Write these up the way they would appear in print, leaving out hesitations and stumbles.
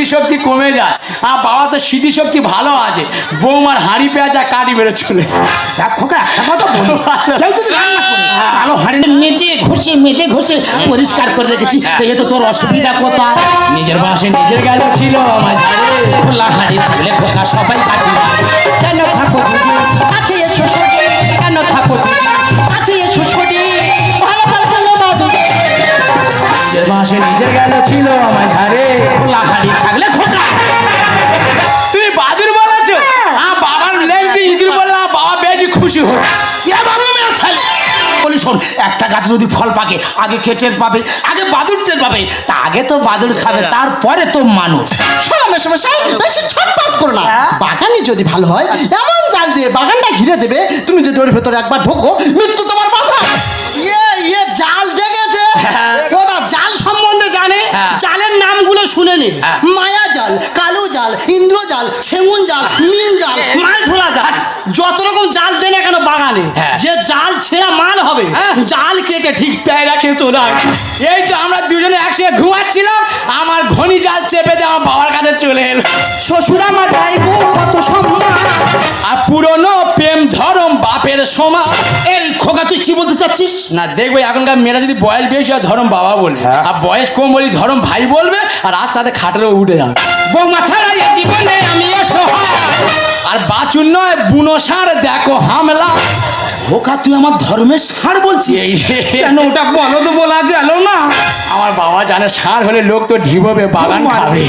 স্মৃতিশক্তি কমে যায়। আর বাবা তো স্মৃতিশক্তি ভালো আছে, বৌমার হাঁড়ি পেঁয়াজ আর কাটি বেড়ে চলে। কালো হাঁড়ি মেজে ঘষে পরিষ্কার করে রেখেছি, এ তো তোর অসুবিধা কোথায়? নিজের বাসে নিজের গেল ছিল আমার ঝাড়ে। খোলা হাঁড়ি থাকলে খোকা সবাই কাটি। কেন থাকো দিদি কাছে এসো ছোটি, কেন থাকো দিদি কাছে এসো ছোটি, ভালো ভালো মাধুরী। নিজের বাসে নিজের গেল ছিল আমার ঝাড়ে। খোলা হাঁড়ি থাকলে খোকা। তুমি বাদুর বলেছো? বাবার লেগটি ইঁদুর বললাম, বাবা বেশি খুশি হচ্ছে। বলি শোন, একটা গাছ যদি ফল পাকে আগে কে টের পাবে? আগে বাদুর টের পাবে। তা আগে তো বাদুর খাবে, তারপরে তো মানুষ। শোনো মেশামশাই, বেশি ছটপট করো না। বাগানে যদি ভালো হয় এমন জাল দিয়ে বাগানটা ঘিরে দেবে, তুমি যদি ওর ভেতরে একবার ঢোকো মৃত্যু তোমার মাথা। ইয়ে জাল দেখেছে? ওরা জাল সম্বন্ধে জানে। জালের নামগুলো শুনে নিন। মায়া জাল, কালো জাল, ইন্দ্র জাল, সেগুন জাল, মিন জাল, মাছ ধরা জাল। যত রকম জাল দেয় না কেন বাগানে, যে জাল ছেঁড়া মাল হবে জাল কেটে ঠিক প্যায়রা খেয়ে চলে আসে। এই তো আমরা দুজনে একসঙ্গে ঘুমাচ্ছিলাম, আমার ঘনি জাল চেপে দিয়ে আমার বাবার কাছে চলে এলো। শ্বশুর আমার গাইবো কত সম্মান, আর পুরনো প্রেম ধরম বাপের সমান। এই খোকা তুই কি বলতে চাচ্ছিস? না দেখবে এখনকার মেয়েরা যদি বয়স বেশি হয় ধরম বাবা বলবে, আর বয়স কম বলি ধরম ভাই বলবে, আর রাস্তাতে খাটেরও উঠে যাবে। বৌমা ছাড়া এ জীবনে আমি অসহায়। আর বাচুর নয় বুনো সার দেখো হামলা। খোকা তুই আমার ধর্মের সার বলছিস? কেন ওটা বলো তো, বলা গেল না। আমার বাবা জানে সার হলে লোক তো ঢিববে, বাগান খাবে,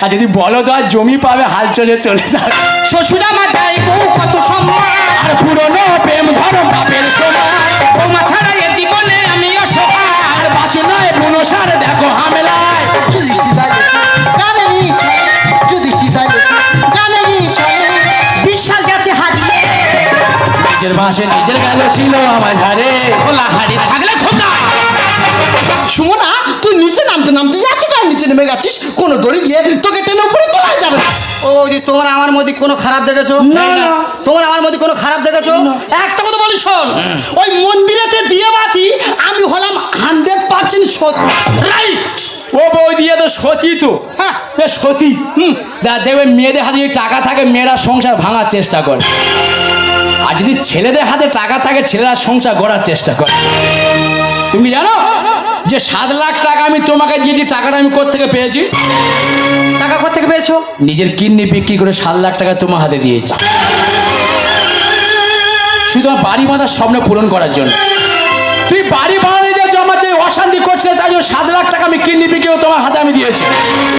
আর যদি বলো তো আর জমি পাবে, হাল চলে চলে যাবে। শ্বশুর আমার গাইবো কত সম্মান, আর পুরনো প্রেম ধরম বাপের সমান। বৌমা ছাড়া এ জীবনে আমি অসহায়। আর বাচুর নয় বুনো সার দেখো হামলায়। যুধিষ্ঠির দাঁড়িয়ে গানেরই ছলে, যুধিষ্ঠির দাঁড়িয়ে গানেরই ছলে, বিশ্বাস গেছে হারিয়ে। নিজের বাসে নিজের গেল ছিল আমার ঝাড়ে। খোলা হাড়ি থাকলে খোকা। সুমনা তুই নিচে নামতে নামতে এতটা নিচে নেমে গেছিস, কোনো দড়ি দিয়ে তোকে টেনে উপরে তোলা যাবে না। ও যে তোমার আমার মধ্যে কোনো খারাপ দেখেছো? না, না। তোমার আমার মধ্যে কোনো খারাপ দেখেছো? একটা কথা বলি শোন, ওই মন্দিরেতে দিয়ে বাতি আমি হলাম 100% সত্য। রাইট। ও বই দিয়ে তো সতী তো। হ্যাঁ। এ সতী। দেখবে মেয়েদের হাতে যদি টাকা থাকে মেয়েরা সংসার ভাঙার চেষ্টা করে, আর যদি ছেলেদের হাতে টাকা থাকে ছেলেরা সংসার গড়ার চেষ্টা করে। তুমি জানো যে 7 লাখ টাকা আমি তোমাকে দিয়েছি, টাকাটা আমি কোত্থেকে পেয়েছি? টাকা কোত্থেকে পেয়েছো? নিজের কিডনি বিক্রি করে 7 লাখ টাকা তোমার হাতে দিয়েছি, শুধু আমার বাড়ি বাঁধার স্বপ্ন পূরণ করার জন্য। তুই বাড়ি বানানো যে আমার যে অশান্তি করছিলে, তাই 7 লাখ টাকা আমি কিডনি বিক্রি তোমার হাতে আমি দিয়েছি।